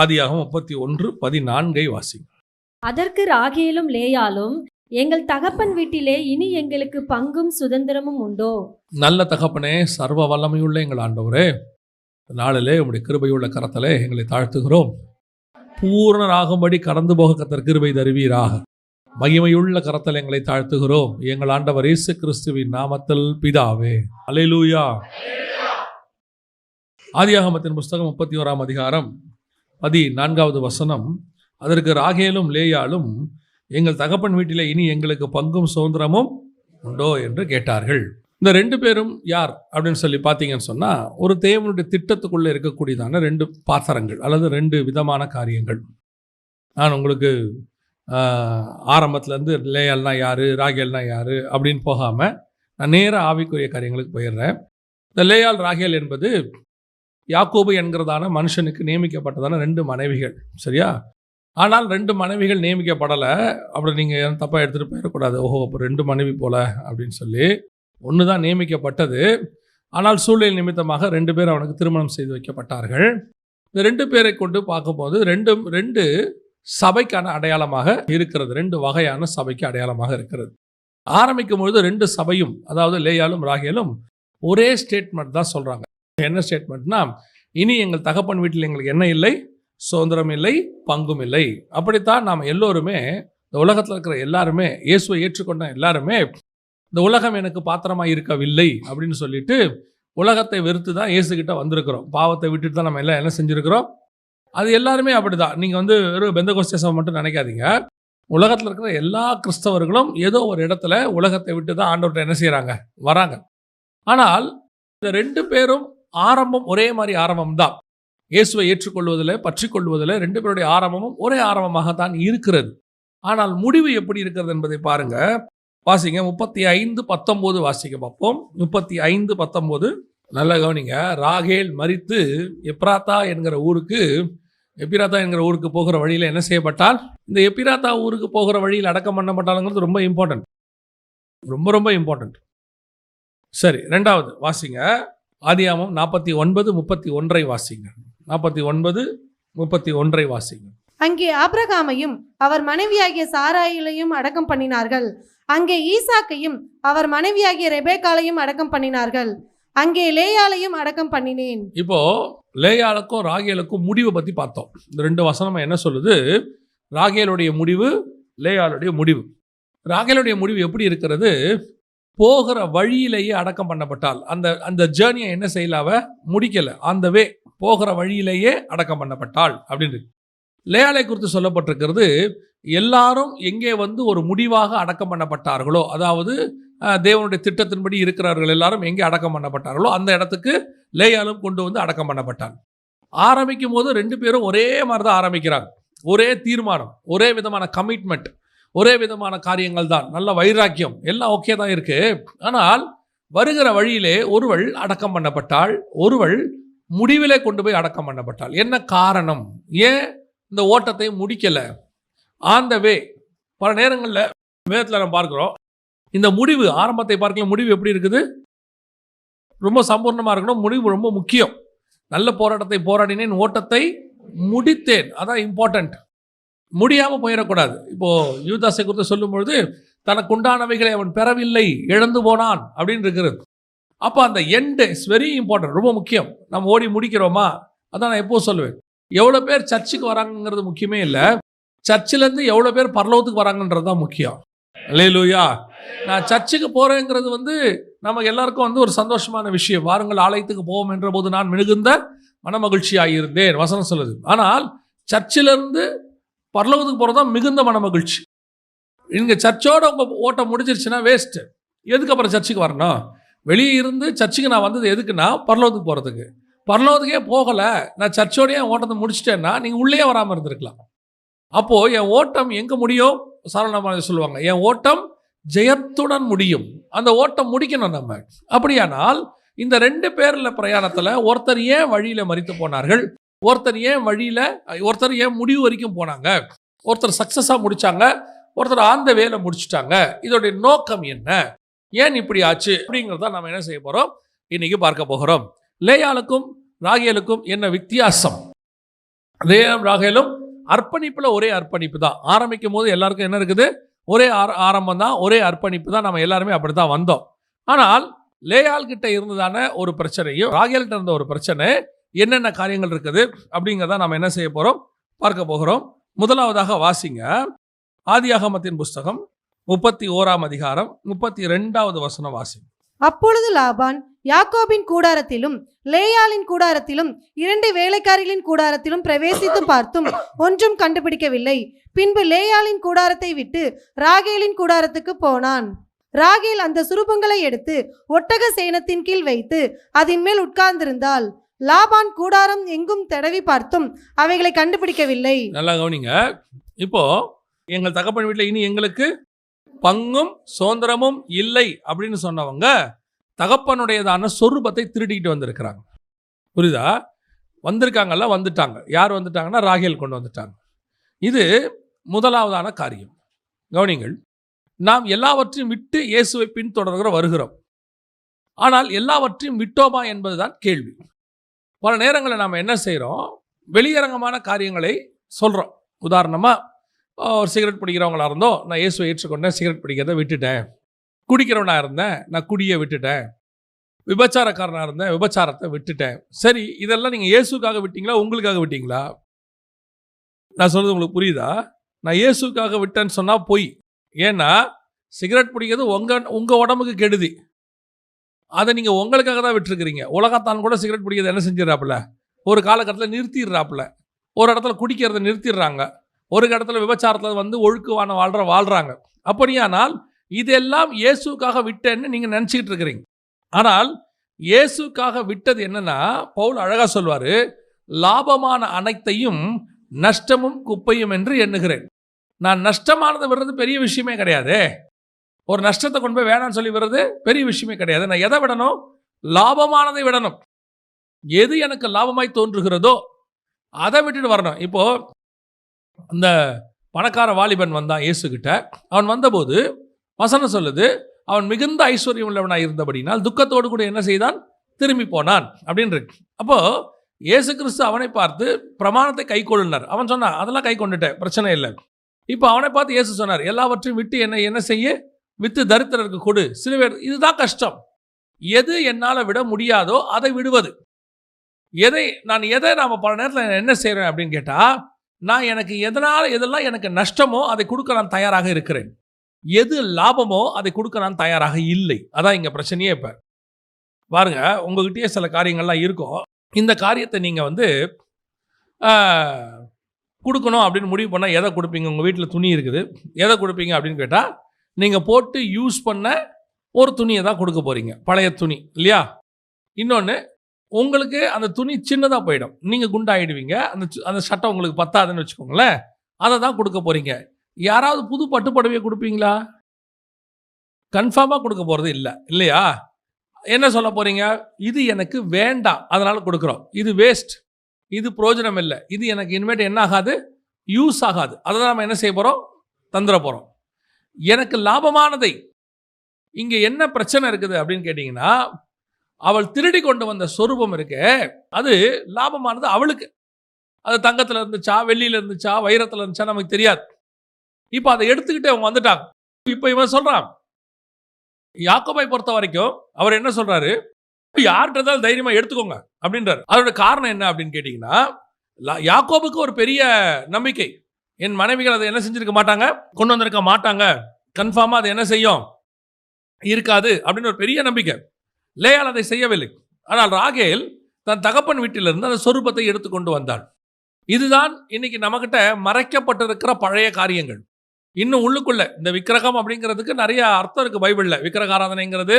ஆதியாகமம் 31:14 வாசிங்க. அதற்கு ராகேலும் லேயாலும், எங்கள் தகப்பன் வீட்டிலே இனி எங்களுக்கு பங்கும் சுதந்திரமும் உண்டோ? நல்ல தகப்பனே, சர்வ வல்லமையுள்ள எங்கள் ஆண்டவரே, நாளிலே உம்முடைய கிருபையுள்ள கரத்திலே எங்களை தாழ்த்துகிறோம். பூரணராகும்படி கடந்து போக கர்த்தர் கிருபை தருவீராக. மகிமையுள்ள கரத்தில் எங்களை தாழ்த்துகிறோம் எங்கள் ஆண்டவர் இயேசு கிறிஸ்துவின் நாமத்தில் பிதாவே. அல்லேலூயா. ஆதியாகமத்தின் புஸ்தகம் 31ஆம் அதிகாரம் 14வது வசனம். அதற்கு ராகேலும் லேயாலும், எங்கள் தகப்பன் வீட்டிலே இனி எங்களுக்கு பங்கும் சுதந்திரமும் உண்டோ என்று கேட்டார்கள். இந்த ரெண்டு பேரும் யார் அப்படின்னு சொல்லி பார்த்தீங்கன்னு சொன்னால், ஒரு தேவனுடைய திட்டத்துக்குள்ளே இருக்கக்கூடியதான ரெண்டு பாத்திரங்கள் அல்லது ரெண்டு விதமான காரியங்கள். நான் உங்களுக்கு ஆரம்பத்துலேருந்து லேயால்னா யார், ராகேல்னா யார் அப்படின்னு போகாமல் நான் நேராக ஆவிக்குரிய காரியங்களுக்கு போயிடுறேன். இந்த லேயால் ராகேல் என்பது யாக்கோபு என்கிறதான மனுஷனுக்கு நியமிக்கப்பட்டதான ரெண்டு மனைவிகள், சரியா? ஆனால் ரெண்டு மனைவிகள் நியமிக்கப்படலை. அப்படி நீங்கள் தப்பாக எடுத்துகிட்டு போயிடக்கூடாது. ஓஹோ, இப்போ ரெண்டு மனைவி போல் அப்படின்னு சொல்லி. ஒன்று தான் நியமிக்கப்பட்டது. ஆனால் சூழ்நிலை நிமித்தமாக ரெண்டு பேர் அவனுக்கு திருமணம் செய்து வைக்கப்பட்டார்கள். இந்த ரெண்டு பேரை கொண்டு பார்க்கும்போது ரெண்டு சபைக்கான அடையாளமாக இருக்கிறது. ரெண்டு வகையான சபைக்கு அடையாளமாக இருக்கிறது. ஆரம்பிக்கும் பொழுது ரெண்டு சபையும், அதாவது லேயாலும் ராகேலும் ஒரே ஸ்டேட்மெண்ட் தான் சொல்கிறாங்க. என்ன ஸ்டேட்மெண்ட்னா, இனி எங்கள் தகப்பன் வீட்டில் எங்களுக்கு என்ன இல்லை, சுதந்திரம் இல்லை, பங்கும் இல்லை. அப்படித்தான் நாம் எல்லோருமே, இந்த உலகத்தில் இருக்கிற எல்லாருமே, இயேசுவை ஏற்றுக்கொண்ட எல்லாருமே, இந்த உலகம் எனக்கு பாத்திரமாக இருக்கவில்லை அப்படின்னு சொல்லிட்டு உலகத்தை வெறுத்து தான் இயேசுகிட்ட வந்திருக்கிறோம். பாவத்தை விட்டுட்டு தான் நம்ம எல்லாம் என்ன செஞ்சுருக்கிறோம். அது எல்லாருமே அப்படி தான். நீங்கள் வெறும் பெந்தகோஸ்தே சபை மட்டும் நினைக்காதீங்க. உலகத்தில் இருக்கிற எல்லா கிறிஸ்தவர்களும் ஏதோ ஒரு இடத்துல உலகத்தை விட்டு தான் ஆண்டவர்கிட்ட என்ன செய்கிறாங்க, வராங்க. ஆனால் இந்த ரெண்டு பேரும் ஆரம்பம் ஒரே மாதிரி ஆரம்பம் தான். இயேசுவை ஏற்றுக்கொள்வதில், பற்றி கொள்வதில் ரெண்டு பேருடைய ஆரம்பமும் ஒரே ஆரம்பமாகத்தான் இருக்கிறது. ஆனால் முடிவு எப்படி இருக்கிறது என்பதை பாருங்க. வாசிங்க 35:19 வாசிக்க பார்ப்போம். 35:19 நல்ல கவனிங்க. ராகேல் மரித்து எப்ராத்தா என்கிற ஊருக்கு போகிற வழியில் என்ன செய்யப்பட்டால், இந்த எப்பிராத்தா ஊருக்கு போகிற வழியில் அடக்கம் பண்ணப்பட்டாலுங்கிறது ரொம்ப இம்பார்ட்டன்ட், ரொம்ப ரொம்ப இம்பார்ட்டன்ட். சரி, ரெண்டாவது வாசிங்க. ஆதியாகமம் 49:31 வாசிங்க. 49:31 வாசிங்க. அங்கே ஆபிரகாமையும் அவர் மனைவியாகிய சாராயிலையும் அடக்கம் பண்ணினார்கள். அங்கே ஈசாக்கையும் அவர் மனைவியாகிய ரெபேக்காலையும் அடக்கம் பண்ணினார்கள். அங்கே லேயாலையும் அடக்கம் பண்ணினேன். இப்போ லேயாளுக்கும் ராகேலுக்கும் முடிவை பற்றி பார்த்தோம். இந்த ரெண்டு வசனம் என்ன சொல்லுது? ராகேலுடைய முடிவு, லேயாளுடைய முடிவு. ராகேலுடைய முடிவு எப்படி இருக்கிறது? போகிற வழியிலேயே அடக்கம் பண்ணப்பட்டால். அந்த ஜேர்னியை என்ன செய்யலாவ முடிக்கலை. அந்த வே போகிற வழியிலேயே அடக்கம் பண்ணப்பட்டாள் அப்படின்னு. லேயாளை குறித்து சொல்லப்பட்டிருக்கிறது, எல்லாரும் எங்கே ஒரு முடிவாக அடக்கம் பண்ணப்பட்டார்களோ, அதாவது தேவனுடைய திட்டத்தின்படி இருக்கிறவர்கள் எல்லாரும் எங்கே அடக்கம் பண்ணப்பட்டார்களோ அந்த இடத்துக்கு லேயாலும் கொண்டு வந்து அடக்கம் பண்ணப்பட்டாள். ஆரம்பிக்கும் போது ரெண்டு பேரும் ஒரே மாதிரி தான் ஆரம்பிக்கிறாங்க. ஒரே தீர்மானம், ஒரே விதமான கமிட்மெண்ட், ஒரே விதமான காரியங்கள் தான். நல்ல வைராக்கியம், எல்லாம் ஓகே தான் இருக்கு. ஆனால் வருகிற வழியிலே ஒருவள் அடக்கம் பண்ணப்பட்டாள், ஒருவள் முடிவிலே கொண்டு போய் அடக்கம் பண்ணப்பட்டாள். என்ன காரணம்? ஏன் இந்த ஓட்டத்தை முடிக்கலை? ஆன் த வே. பல நேரங்களில் வேதத்தில் நம்ம பார்க்குறோம், இந்த முடிவு, ஆரம்பத்தை பார்க்கல, முடிவு எப்படி இருக்குது? ரொம்ப சம்பூர்ணமாக இருக்கணும். முடிவு ரொம்ப முக்கியம். நல்ல போராட்டத்தை போராடினேன், ஓட்டத்தை முடித்தேன். அதான் இம்பார்ட்டன்ட். முடியாமல் போயிடக்கூடாது. இப்போது யூதாசை குறித்து சொல்லும் பொழுது, தனக்கு உண்டானவைகளை அவன் பெறவில்லை, இழந்து போனான் அப்படின்னு இருக்கிறது. அப்போ அந்த எண்டு இஸ் வெரி இம்பார்ட்டன்ட், ரொம்ப முக்கியம். நம்ம ஓடி முடிக்கிறோமா? அதான் நான் எப்போது சொல்லுவேன், எவ்வளோ பேர் சர்ச்சுக்கு வராங்கிறது முக்கியமே இல்லை, சர்ச்சிலேருந்து எவ்வளோ பேர் பரலோகத்துக்கு வராங்கன்றது தான் முக்கியம். அல்லேலூயா. நான் சர்ச்சுக்கு போகிறேங்கிறது நமக்கு எல்லாருக்கும் ஒரு சந்தோஷமான விஷயம். வாருங்கள் ஆலயத்துக்கு போவோம் என்ற போது நான் மிகுந்த மனமகிழ்ச்சியாக இருந்தேன், வசனம் சொல்லுது. ஆனால் சர்ச்சிலிருந்து பரலோகத்துக்கு போகிறது தான் மிகுந்த மனமகிழ்ச்சி. இங்கே சர்ச்சோட உங்கள் ஓட்டம் முடிஞ்சிருச்சுன்னா வேஸ்ட்டு. எதுக்கு அப்புறம் சர்ச்சுக்கு வரணும்? வெளியே இருந்து சர்ச்சுக்கு நான் வந்தது எதுக்குன்னா பரலோகத்துக்கு போகிறதுக்கு. பரலோகத்துக்கே போகலை, நான் சர்ச்சோடையே ஓட்டத்தை முடிச்சிட்டேன்னா நீங்கள் உள்ளே வராமல் இருந்திருக்கலாம். அப்போது என் ஓட்டம் எங்கே முடியும்? சாரணமாக சொல்லுவாங்க, என் ஓட்டம் ஜெயத்துடன் முடியும். அந்த ஓட்டம் முடிக்கணும் நம்ம. அப்படியானால் இந்த ரெண்டு பேரில் பிரயாணத்தில் ஒருத்தர் ஏன் வழியில் மரித்து போனார்கள், ஒருத்தர் ஏன் முடிவு வரைக்கும் போனாங்க, ஒருத்தர் சக்ஸஸாக முடித்தாங்க, ஒருத்தர் ஆந்த வேலை முடிச்சுட்டாங்க. இதோடைய நோக்கம் என்ன, ஏன் இப்படி ஆச்சு அப்படிங்கிறத நம்ம என்ன செய்ய போகிறோம், இன்னைக்கு பார்க்க போகிறோம். லேயாளுக்கும் ராகேலுக்கும் என்ன வித்தியாசம்? அதே ராகேலும் அர்ப்பணிப்பில் ஒரே அர்ப்பணிப்பு தான். ஆரம்பிக்கும் போது எல்லாருக்கும் என்ன இருக்குது? ஒரே ஆரம்பம் தான், ஒரே அர்ப்பணிப்பு தான். நம்ம எல்லாருமே அப்படி தான் வந்தோம். ஆனால் லேயாள் கிட்ட இருந்ததான ஒரு பிரச்சனையும் ராகேல்கிட்ட இருந்த ஒரு பிரச்சனை என்னென்ன காரியங்கள் இருக்குது அப்படிங்கிறத நம்ம என்ன செய்ய போகிறோம்? பார்க்க போகிறோம். முதலாவதாக வாசிங்க, ஆதியாகமத்தின் புஸ்தகம் 31ஆம் அதிகாரம் 32வது வசனம் வாசிங்க. அப்பொழுது லாபான் யாக்கோபின் கூடாரத்திலும் லேயாளின் கூடாரத்திலும் 2 வேலைக்காரிகளின் கூடாரத்திலும் பிரவேசித்து பார்த்தும் ஒன்றும் கண்டுபிடிக்கவில்லை. பின்பு லேயாளின் கூடாரத்தை விட்டு ராகேலின் கூடாரத்துக்கு போனான். ராகேல் அந்த சுரூபங்களை எடுத்து ஒட்டக சேணத்தின் கீழ் வைத்து அதன் மேல் உட்கார்ந்திருந்தாள். லாபான் கூடாரம் எங்கும் தடவி பார்த்தும் அவைகளை கண்டுபிடிக்கவில்லை. நல்லா கவனிங்க. இப்போ எங்கள் தகப்பன் வீட்டில் இனி எங்களுக்கு பங்கும் சுதந்திரமும் இல்லை அப்படின்னு சொன்னவங்க தகப்பனுடையதான சொரூபத்தை திருடிக்கிட்டு வந்திருக்கிறாங்க. புரியுதா? வந்திருக்காங்கல்ல, வந்துட்டாங்க. யார் வந்துட்டாங்கன்னா ராகேல் கொண்டு வந்துட்டாங்க. இது முதலாவதான காரியம். கவனிங்கள், நாம் எல்லாவற்றையும் விட்டு இயேசுவை பின்தொடர்கிற வருகிறோம். ஆனால் எல்லாவற்றையும் விட்டோமா என்பதுதான் கேள்வி. பல நேரங்களில் நாம் என்ன செய்கிறோம்? வெளியரங்கமான காரியங்களை சொல்கிறோம். உதாரணமாக, ஒரு சிகரெட் பிடிக்கிறவங்களா இருந்தோம், நான் இயேசுவை ஏற்றுக்கொண்டேன், சிகரெட் பிடிக்கிறத விட்டுட்டேன். குடிக்கிறவனாக இருந்தேன், நான் குடியை விட்டுட்டேன். விபச்சாரக்காரனாக இருந்தேன், விபச்சாரத்தை விட்டுட்டேன். சரி, இதெல்லாம் நீங்கள் இயேசுக்காக விட்டீங்களா, உங்களுக்காக விட்டீங்களா? நான் சொல்கிறது உங்களுக்கு புரியுதா? நான் இயேசுக்காக விட்டேன்னு சொன்னால் பொய். ஏன்னா சிகரெட் பிடிக்கிறது உங்கள் உடம்புக்கு கெடுதி. அதை நீங்கள் உங்களுக்காக தான் விட்டுருக்கிறீங்க. உலகத்தான் கூட சிகரெட் பிடிக்கிறத என்ன செஞ்சிடறாப்புல? ஒரு காலகட்டத்தில் நிறுத்திடுறாப்புல. ஒரு இடத்துல குடிக்கிறத நிறுத்திடுறாங்க. ஒரு இடத்துல விபச்சாரத்தில் வந்து ஒழுக்குவான வாழ்கிறாங்க. அப்படியானால் இதெல்லாம் இயேசுக்காக விட்டேன்னு நீங்கள் நினச்சிக்கிட்டு இருக்கிறீங்க. ஆனால் இயேசுக்காக விட்டது என்னன்னா, பவுல் அழகாக சொல்வார், லாபமான அனைத்தையும் நஷ்டமும் குப்பையும் என்று எண்ணுகிறேன். நான் நஷ்டமானதை விடுறது பெரிய விஷயமே கிடையாது. ஒரு நஷ்டத்தை கொண்டு போய் வேணான்னு சொல்லி விடுறது பெரிய விஷயமே கிடையாது. நான் எதை விடணும்? லாபமானதை விடணும். எது எனக்கு லாபமாய் தோன்றுகிறதோ அதை விட்டுட்டு வரணும். இப்போ அந்த பணக்கார வாலிபன் வந்தான் இயேசுகிட்ட. அவன் வந்தபோது வசனம் சொல்லுது, அவன் மிகுந்த ஐஸ்வர்யம் உள்ளவனாக இருந்தபடினால் துக்கத்தோடு கூட என்ன செய்தான்? திரும்பி போனான் அப்படின்னு. அப்போ இயேசு கிறிஸ்து அவனை பார்த்து பிரமாணத்தை கை கொள்ளினார். அவன் சொன்னான், அதெல்லாம் கை கொண்டுட்டேன், பிரச்சனை இல்லை. இப்போ அவனை பார்த்து இயேசு சொன்னார், எல்லாவற்றையும் விட்டு என்ன செய்ய? வித்து தரித்திரருக்கு கொடு. சிலுவை. இதுதான் கஷ்டம். எது என்னால் விட முடியாதோ அதை விடுவது. எதை நாம் பல நேரத்தில் என்ன செய்கிறேன் அப்படின்னு கேட்டால், நான் எனக்கு எதெல்லாம் எனக்கு நஷ்டமோ அதை கொடுக்க நான் தயாராக இருக்கிறேன். எது லாபமோ அதை கொடுக்க நான் தயாராக இல்லை. அதான் இங்கே பிரச்சனையே. இப்போ பாருங்க, உங்ககிட்டயே சில காரியங்கள்லாம் இருக்கும். இந்த காரியத்தை நீங்கள் வந்து கொடுக்கணும் அப்படின்னு முடிவு பண்ணால் எதை கொடுப்பீங்க? உங்கள் வீட்டில் துணி இருக்குது, எதை கொடுப்பீங்க அப்படின்னு கேட்டால், நீங்கள் போட்டு யூஸ் பண்ண ஒரு துணியை தான் கொடுக்க போகிறீங்க, பழைய துணி இல்லையா? இன்னொன்று, உங்களுக்கு அந்த துணி சின்னதாக போயிடும், நீங்கள் குண்டாயிடுவீங்க, அந்த சட்டை உங்களுக்கு பத்தாதுன்னு வச்சுக்கோங்களேன், அதை தான் கொடுக்க போகிறீங்க. யாராவது புது பட்டுப்படவையை கொடுப்பீங்களா? கன்ஃபார்மாக கொடுக்க போகிறது இல்லை இல்லையா? என்ன சொல்ல போகிறீங்க? இது எனக்கு வேண்டாம், அதனால் கொடுக்குறோம். இது வேஸ்ட், இது பிரயோஜனம் இல்லை, இது எனக்கு இனிமேட்டு என்ன ஆகாது? யூஸ் ஆகாது. அதை தான் நம்ம என்ன செய்ய போகிறோம்? தந்துட போகிறோம். எனக்கு லாபமானதை. இங்கே என்ன பிரச்சனை இருக்குது அப்படின்னு கேட்டிங்கன்னா, அவள் திருடி கொண்டு வந்த சொரூபம் இருக்கு, அது லாபமானது அவளுக்கு. அது தங்கத்தில் இருந்துச்சா, வெள்ளியில் இருந்துச்சா, வைரத்தில் இருந்துச்சா நமக்கு தெரியாது. இப்போ அதை எடுத்துக்கிட்டு அவங்க வந்துட்டாங்க. இப்போ இவன் சொல்கிறான், யாக்கோபை பொறுத்த வரைக்கும் அவர் என்ன சொல்கிறாரு? யார்கிட்ட இருந்தாலும் தைரியமாக எடுத்துக்கோங்க அப்படின்றார். அதோட காரணம் என்ன அப்படின்னு கேட்டிங்கன்னா, யாக்கோபுக்கு ஒரு பெரிய நம்பிக்கை, என் மனைவிகள் அதை என்ன செஞ்சிருக்க மாட்டாங்க, கொண்டு வந்திருக்க மாட்டாங்க, கன்ஃபார்மாக அதை என்ன செய்யும், இருக்காது அப்படின்னு ஒரு பெரிய நம்பிக்கை. லேயாள் அதை செய்யவில்லை. ஆனால் ராகேல் தன் தகப்பன் வீட்டிலிருந்து அந்த சொரூபத்தை எடுத்துக்கொண்டு வந்தாள். இதுதான் இன்னைக்கு நம்மகிட்ட மறைக்கப்பட்டிருக்கிற பழைய காரியங்கள். இன்னும் உள்ளுக்குள்ள இந்த விக்கிரகம் அப்படிங்கிறதுக்கு நிறைய அர்த்தம் இருக்குது பைபிளில். விக்கிரக ஆராதனைங்கிறது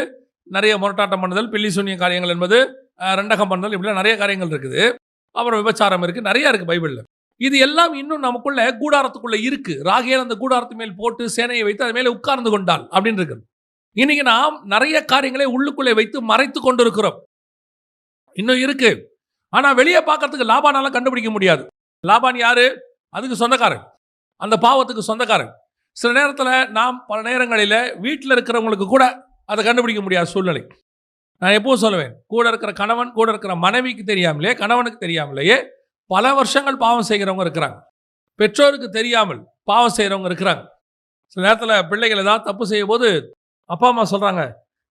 நிறைய முரட்டாட்டம் பண்ணுதல், பில்லி சூனிய காரியங்கள் என்பது, ரெண்டகம் பண்ணுதல், இப்படிலாம் நிறைய காரியங்கள் இருக்குது. அப்புறம் விபச்சாரம் இருக்குது, நிறையா இருக்குது பைபிளில். இது எல்லாம் இன்னும் நமக்குள்ள கூடாரத்துக்குள்ளே இருக்குது. ராகேல் அந்த கூடாரத்து மேல் போட்டு சேனையை வைத்து அது மேலே உட்கார்ந்து கொண்டாள் அப்படின்னு இருக்குது. இன்னைக்கு நாம் நிறைய காரியங்களை உள்ளுக்குள்ளே வைத்து மறைத்து கொண்டிருக்கிறோம். இன்னும் இருக்கு. ஆனால் வெளியே பார்க்கறதுக்கு லாபானால கண்டுபிடிக்க முடியாது. லாபான் யாரு? அதுக்கு சொந்தக்காரன், அந்த பாவத்துக்கு சொந்தக்காரன். சில நேரத்தில் நாம் பல நேரங்களில் வீட்டில் இருக்கிறவங்களுக்கு கூட அதை கண்டுபிடிக்க முடியாத சூழ்நிலை. நான் எப்பவும் சொல்லுவேன், கூட இருக்கிற கணவன் கூட இருக்கிற மனைவிக்கு தெரியாமலே, கணவனுக்கு தெரியாமலேயே பல வருஷங்கள் பாவம் செய்கிறவங்க இருக்கிறாங்க. பெற்றோருக்கு தெரியாமல் பாவம் செய்கிறவங்க இருக்கிறாங்க. சில நேரத்தில் பிள்ளைகள் ஏதாவது தப்பு செய்யும் போது அப்பா அம்மா சொல்கிறாங்க,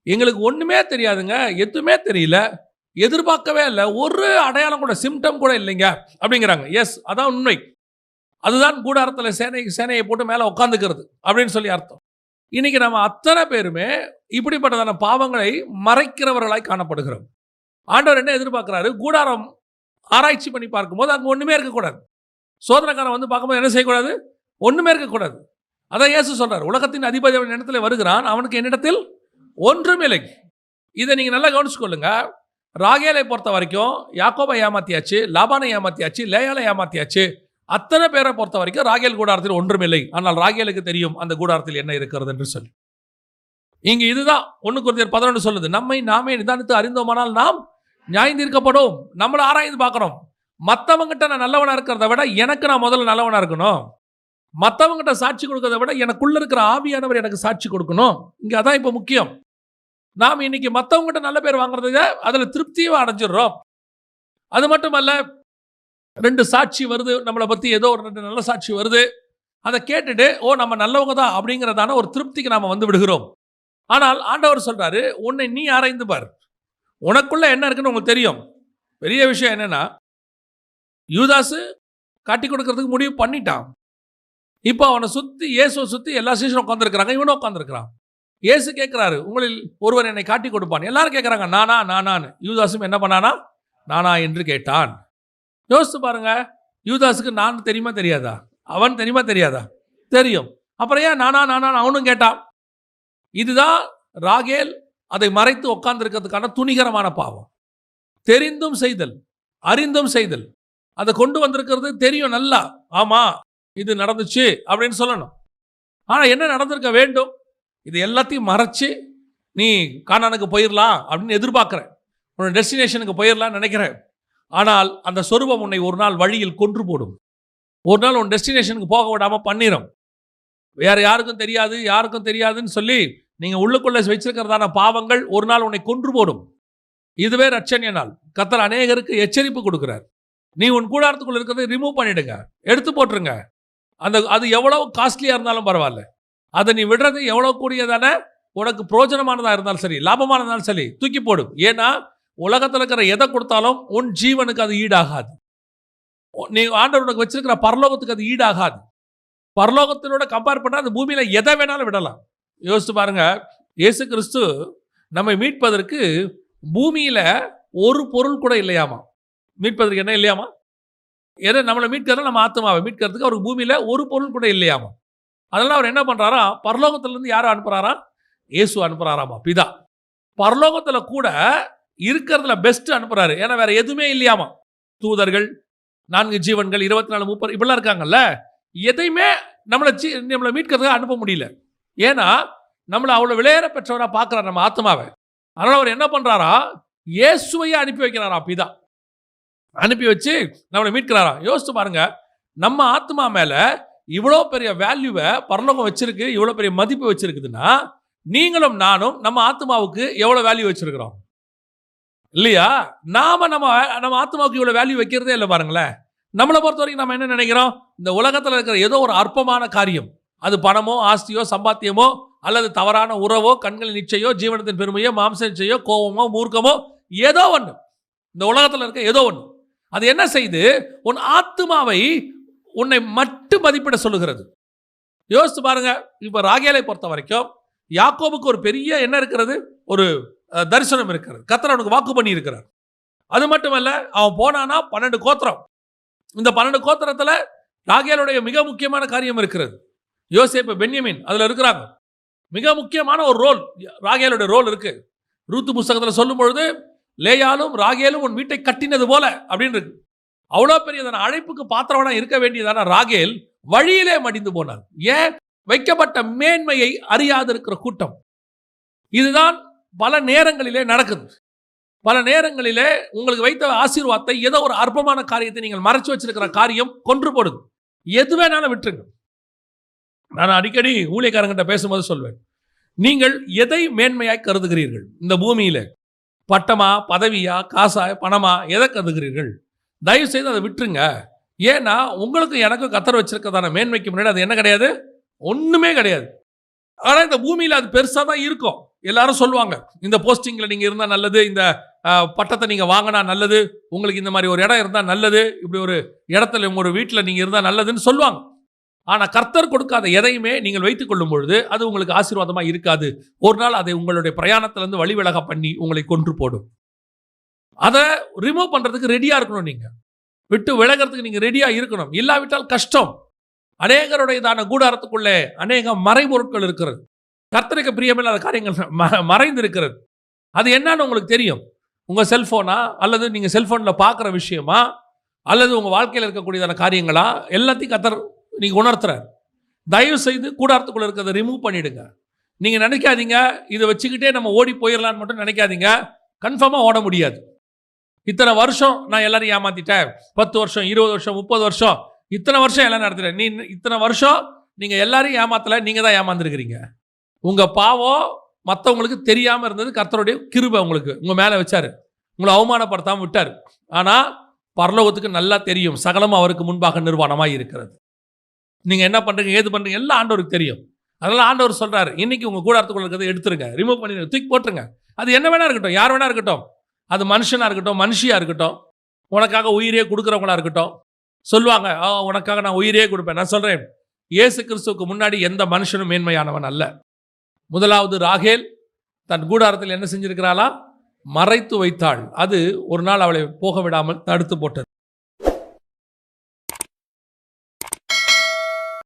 எங்களுக்கு ஒன்றுமே தெரியாதுங்க, எதுவுமே தெரியல, எதிர்பார்க்கவே இல்லை, ஒரு அடையாளம் கூட, சிம்டம் கூட இல்லைங்க அப்படிங்கிறாங்க. எஸ், அதான் உண்மை. அதுதான் கூடாரத்தில் சேனையை போட்டு மேலே உட்காந்துக்கிறது அப்படின்னு சொல்லி அர்த்தம். இன்னைக்கு நம்ம அத்தனை பேருமே இப்படிப்பட்டதான பாவங்களை மறைக்கிறவர்களாய் காணப்படுகிறோம். ஆண்டவர் என்ன எதிர்பார்க்கிறாரு? கூடாரம் ஆராய்ச்சி பண்ணி பார்க்கும்போது அங்கே ஒன்றுமே இருக்கக்கூடாது. சோதனைக்காரன் வந்து பார்க்கும்போது என்ன செய்யக்கூடாது? ஒன்றுமே இருக்கக்கூடாது. அதான் இயேசு சொல்றார், உலகத்தின் அதிபதி அவன் இடத்துல வருகிறான், அவனுக்கு என்னிடத்தில் ஒன்றுமில்லை. இதை நீங்கள் நல்லா கவனிச்சுக்கொள்ளுங்க. ராகேலை பொறுத்த வரைக்கும் யாக்கோபை ஏமாத்தியாச்சு, லாபானை ஏமாத்தியாச்சு, லேயாலை ஏமாத்தியாச்சு. அத்தனை பேரை பொறுத்த வரைக்கும் ராகேல் கூடாரத்தில் ஒன்றுமில்லை. ஆனால் ராகேலுக்கு தெரியும் அந்த கூடாரத்தில் என்ன இருக்கிறது என்று சொல்லி. இங்க இதுதான் 1 கொரிந்தியர் 11 சொல்லுது, நம்மை நாமே நிதானித்து அறிந்தோமானால் நாம் நியாயந்தீர்க்கப்படும். நம்மளை ஆராய்ந்து பார்க்கணும். மற்றவங்கிட்ட நான் நல்லவனா இருக்கிறத விட எனக்கு நான் முதல்ல நல்லவனா இருக்கணும். மற்றவங்கிட்ட சாட்சி கொடுக்கறத விட எனக்குள்ள இருக்கிற ஆவியானவர் எனக்கு சாட்சி கொடுக்கணும். இங்க அதான் இப்ப முக்கியம். நாம் இன்னைக்கு மற்றவங்கிட்ட நல்ல பேர் வாங்குறத அதுல திருப்தியும் அடைஞ்சிடறோம். அது மட்டுமல்ல, 2 சாட்சி வருது நம்மளை பத்தி, ஏதோ ஒரு 2 நல்ல சாட்சி வருது, அதை கேட்டுட்டு ஓ நம்ம நல்லவங்க தான் அப்படிங்கிறதான ஒரு திருப்திக்கு நாம வந்து விடுகிறோம். ஆனால் ஆண்டவர் சொல்றாரு, உன்னை நீ ஆராய்ந்து பார், உனக்குள்ள என்ன இருக்குன்னு உங்களுக்கு தெரியும். பெரிய விஷயம் என்னன்னா, யூதாசு காட்டி கொடுக்கறதுக்கு முடிவு பண்ணிட்டான். இப்போ அவனை சுத்தி, இயேசுவை சுத்தி எல்லா சீஷனும் உட்காந்துருக்கிறாங்க, இவனும் உட்காந்துருக்கிறான். இயேசு கேட்கிறாரு, உங்களில் ஒருவர் என்னை காட்டி கொடுப்பான். எல்லாரும் கேட்கறாங்க நானா நானான்னு. யூதாசும் என்ன பண்ணானா? நானா என்று கேட்டான். யோசித்து பாருங்க, யூதாஸுக்கு நான் தெரியுமா தெரியாதா? அவன் தெரியுமா தெரியாதா? தெரியும். அப்புறம் ஏன் நானா நானான்னு அவனும் கேட்டான். இதுதான் ராகேல் அதை மறைத்து உட்கார்ந்திருக்கிறதுக்கான துணிகரமான பாவம். தெரிந்தும் செய்தல், அறிந்தும் செய்தல். அதை கொண்டு வந்திருக்கிறது தெரியும் நல்லா, ஆமா இது நடந்துச்சு அப்படின்னு சொல்லணும். ஆனால் என்ன நடந்திருக்க வேண்டும்? இது எல்லாத்தையும் மறைச்சு நீ கானானுக்கு போயிடலாம் அப்படின்னு எதிர்பார்க்குறேன், உன்னோட டெஸ்டினேஷனுக்கு போயிடலாம்னு நினைக்கிறேன். ஆனால் அந்த சொரூபம் உன்னை ஒரு நாள் வழியில் கொன்று போடும். ஒரு நாள் உன் டெஸ்டினேஷனுக்கு போக விடாமல் பண்ணிடும். வேற யாருக்கும் தெரியாது, யாருக்கும் தெரியாதுன்னு சொல்லி நீங்கள் உள்ளுக்குள்ளே வச்சிருக்கிறதான பாவங்கள் ஒரு நாள் உன்னை கொன்று போடும். இதுவே ரட்சணிய நாள். கர்த்தர் அநேகருக்கு எச்சரிப்பு கொடுக்குறார். நீ உன் கூடாரத்துக்குள்ள இருக்கிறத ரிமூவ் பண்ணிடுங்க, எடுத்து போட்டுருங்க. அது எவ்வளவு காஸ்ட்லியாக இருந்தாலும் பரவாயில்ல, அதை நீ விடுறது எவ்வளோ கூடியதான உனக்கு பிரோஜனமானதாக இருந்தாலும் சரி, லாபமானதாலும் சரி, தூக்கி போடும். ஏன்னா உலகத்தில் இருக்கிற எதை கொடுத்தாலும் உன் ஜீவனுக்கு அது ஈடாகாது. நீ ஆண்டவர் உனக்கு வச்சிருக்கிற பரலோகத்துக்கு அது ஈடாகாது. பரலோகத்தினோட கம்பேர் பண்ணால் அந்த பூமியில் எதை வேணாலும் விடலாம். யோசிச்சு பாருங்க, இயேசு கிறிஸ்து நம்மை மீட்பதற்கு பூமியில் ஒரு பொருள் கூட இல்லையாமா. மீட்பதற்கு என்ன இல்லையாமா? எதை நம்மளை மீட்கிறதா? நம்ம ஆத்மாவை மீட்கிறதுக்கு அவருக்கு பூமியில் ஒரு பொருள் கூட இல்லையாமா. அதனால அவர் என்ன பண்ணுறாரா? பரலோகத்திலேருந்து யாரை அனுப்புகிறாரா? இயேசு அனுப்புகிறாராமா, பிதா. பரலோகத்தில் கூட இருக்கிறதுல பெஸ்ட் அனுப்புறாரு. ஏன்னா வேற எதுவுமே இல்லையாமா. தூதர்கள், 4 ஜீவன்கள், 24 30 இப்படிலாம் இருக்காங்கல்ல, எதையுமே நம்மளை மீட்கிறதுக்கு அனுப்ப முடியல. ஏன்னா நம்மளை அவ்வளோ விளையாட பெற்றவராக பார்க்குறாரு நம்ம ஆத்மாவை. அதனால் அவர் என்ன பண்ணுறாரா? இயேசுவையே அனுப்பி வைக்கிறாரா பிதா. அனுப்பி வச்சு நம்மளை மீட்கிறாரா. யோசிச்சு பாருங்க, நம்ம ஆத்மா மேலே இவ்வளோ பெரிய வேல்யூவை பரலோகம் வச்சிருக்கு, இவ்வளோ பெரிய மதிப்பு வச்சிருக்குதுன்னா நீங்களும் நானும் நம்ம ஆத்மாவுக்கு எவ்வளோ வேல்யூ வச்சிருக்கிறோம் இல்லையா? நம்ம ஆத்மாவுக்கு இவ்வளோ வேல்யூ வைக்கிறதே இல்லை பாருங்களேன். நம்மளை பொறுத்த வரைக்கும் நம்ம என்ன நினைக்கிறோம்? இந்த உலகத்தில் இருக்கிற ஏதோ ஒரு அற்பமான காரியம், அது பணமோ ஆஸ்தியோ சம்பாத்தியமோ அல்லது தவறான உறவோ கண்களின் நிச்சயோ ஜீவனத்தின் பெருமையோ மாம்ச நிச்சயோ கோபமோ மூர்க்கமோ ஏதோ ஒன்று, இந்த உலகத்தில் இருக்க ஏதோ ஒன்று, அது என்ன செய்து உன் ஆத்மாவை உன்னை மட்டும் மதிப்பிட சொல்லுகிறது. யோசித்து பாருங்க. இப்போ ராகேலை பொறுத்த வரைக்கும் யாக்கோபுக்கு ஒரு பெரிய என்ன இருக்கிறது? ஒரு தரிசனம் இருக்கிறது. கர்த்தர் அவனுக்கு வாக்கு பண்ணி இருக்கிறார். அது மட்டுமல்ல, அவன் போனானா 12 கோத்திரம். இந்த 12 கோத்திரத்தில் ராகேலுடைய மிக முக்கியமான காரியம் இருக்கிறது. யோசேப்பு, பென்யமின் அதில் இருக்கிறாங்க. மிக முக்கியமான ஒரு ரோல் ராகேலுடைய ரோல் இருக்கு. ரூத்து புஸ்தகத்தில் சொல்லும் பொழுது லேயாலும் ராகேலும் உன் வீட்டை கட்டினது போல அப்படின்னு இருக்கு. அவ்வளோ பெரியதான அழைப்புக்கு பாத்திரவனா இருக்க வேண்டியதான ராகேல் வழியிலே மடிந்து போனார். ஏன்? வைக்கப்பட்ட மேன்மையை அறியாது இருக்கிற கூட்டம். இதுதான் பல நேரங்களிலே நடக்குது. பல நேரங்களிலே உங்களுக்கு வைத்த ஆசீர்வாதத்தை, ஏதோ ஒரு அற்பமான காரியத்தை நீங்கள் மறைச்சு வச்சிருக்கிற காரியம் கொன்று போடுது. எது வேணாலும் விட்டுருங்க. நான் அடிக்கடி ஊழியக்காரங்கிட்ட பேசும்போது சொல்வேன், நீங்கள் எதை மேன்மையாய் கருதுகிறீர்கள்? இந்த பூமியில பட்டமா, பதவியா, காசா, பணமா, எதை கருதுகிறீர்கள்? தயவு செய்து அதை விட்டுருங்க. ஏன்னா உங்களுக்கு எனக்கும் கர்த்தர் வச்சிருக்கதான மேன்மைக்கு முன்னாடி அது என்ன கிடையாது, ஒன்றுமே கிடையாது. ஆனால் இந்த பூமியில் அது பெருசாக தான் இருக்கும். எல்லாரும் சொல்லுவாங்க, இந்த போஸ்டிங்கில் நீங்கள் இருந்தால் நல்லது, இந்த பட்டத்தை நீங்கள் வாங்கினா நல்லது, உங்களுக்கு இந்த மாதிரி ஒரு இடம் இருந்தால் நல்லது, இப்படி ஒரு இடத்துல ஒரு வீட்டில் நீங்கள் இருந்தால் நல்லதுன்னு சொல்லுவாங்க. ஆனால் கர்த்தர் கொடுக்காத எதையுமே நீங்கள் வைத்துக் கொள்ளும் பொழுது அது உங்களுக்கு ஆசீர்வாதமாக இருக்காது. ஒரு நாள் அதை உங்களுடைய பிரயாணத்திலேருந்து வழிவிலக பண்ணி உங்களை கொன்று போடும். அதை ரிமூவ் பண்ணுறதுக்கு ரெடியாக இருக்கணும். நீங்கள் விட்டு விலகிறதுக்கு நீங்கள் ரெடியாக இருக்கணும். இல்லாவிட்டால் கஷ்டம். அநேகருடையதான கூடாரத்துக்குள்ளே அநேக மறைபொருட்கள் இருக்கிறது. கர்த்தருக்கு பிரியமில்லாத காரியங்கள் மறைந்து இருக்கிறது. அது என்னன்னு உங்களுக்கு தெரியும். உங்கள் செல்ஃபோனா, அல்லது நீங்கள் செல்ஃபோனில் பார்க்குற விஷயமா, அல்லது உங்கள் வாழ்க்கையில் இருக்கக்கூடியதான காரியங்களா, எல்லாத்தையும் கர்த்தர் நீங்கள் உணர்த்துறார். தயவு செய்து கூடாரத்துக்குள்ளே இருக்கிறத ரிமூவ் பண்ணிவிடுங்க. நீங்கள் நினைக்காதீங்க இதை வச்சுக்கிட்டே நம்ம ஓடி போயிடலான்னு மட்டும் நினைக்காதீங்க. கன்ஃபார்மாக ஓட முடியாது. இத்தனை வருஷம் நான் எல்லாரையும் ஏமாற்றிட்டேன், 10 வருஷம் 20 வருஷம் 30 வருஷம் இத்தனை வருஷம் எல்லாம் நடத்துகிறேன். இத்தனை வருஷம் நீங்கள் எல்லாரையும் ஏமாத்தலை, நீங்கள் தான் ஏமாந்துருக்கிறீங்க. உங்கள் பாவம் மற்றவங்களுக்கு தெரியாமல் இருந்தது. கர்த்தருடைய கிருபை உங்களுக்கு உங்கள் மேலே வச்சார், உங்களை அவமானப்படுத்தாமல் விட்டார். ஆனால் பரலோகத்துக்கு நல்லா தெரியும், சகலம் அவருக்கு முன்பாக நிர்வாணமாக இருக்கிறது. நீங்கள் என்ன பண்ணுறீங்க, ஏது பண்ணுறீங்க எல்லாம் ஆண்டவருக்கு தெரியும். அதனால் ஆண்டவர் சொல்கிறார், இன்றைக்கி உங்கள் கூடாரத்துக்குள்ள இருக்கிறத எடுத்துருங்க, ரிமூவ் பண்ணிடுங்க, தூக்கி போட்டுருங்க. அது என்ன வேணா இருக்கட்டும், யார் வேணா இருக்கட்டும், அது மனுஷனாக இருக்கட்டும், மனுஷியாக இருக்கட்டும், உனக்காக உயிரே கொடுக்குறவங்களா இருக்கட்டும். சொல்லுவாங்க, உனக்காக நான் உயிரே கொடுப்பேன். நான் சொல்கிறேன், இயேசு கிறிஸ்துவுக்கு முன்னாடி எந்த மனுஷனும் மேன்மையானவன் அல்ல. முதலாவது ராகேல் தன் கூடாரத்தில் என்ன செஞ்சிருக்கிறாளா, மறைத்து வைத்தாள். அது ஒரு நாள் அவளை போக விடாமல் தடுத்து போட்டது.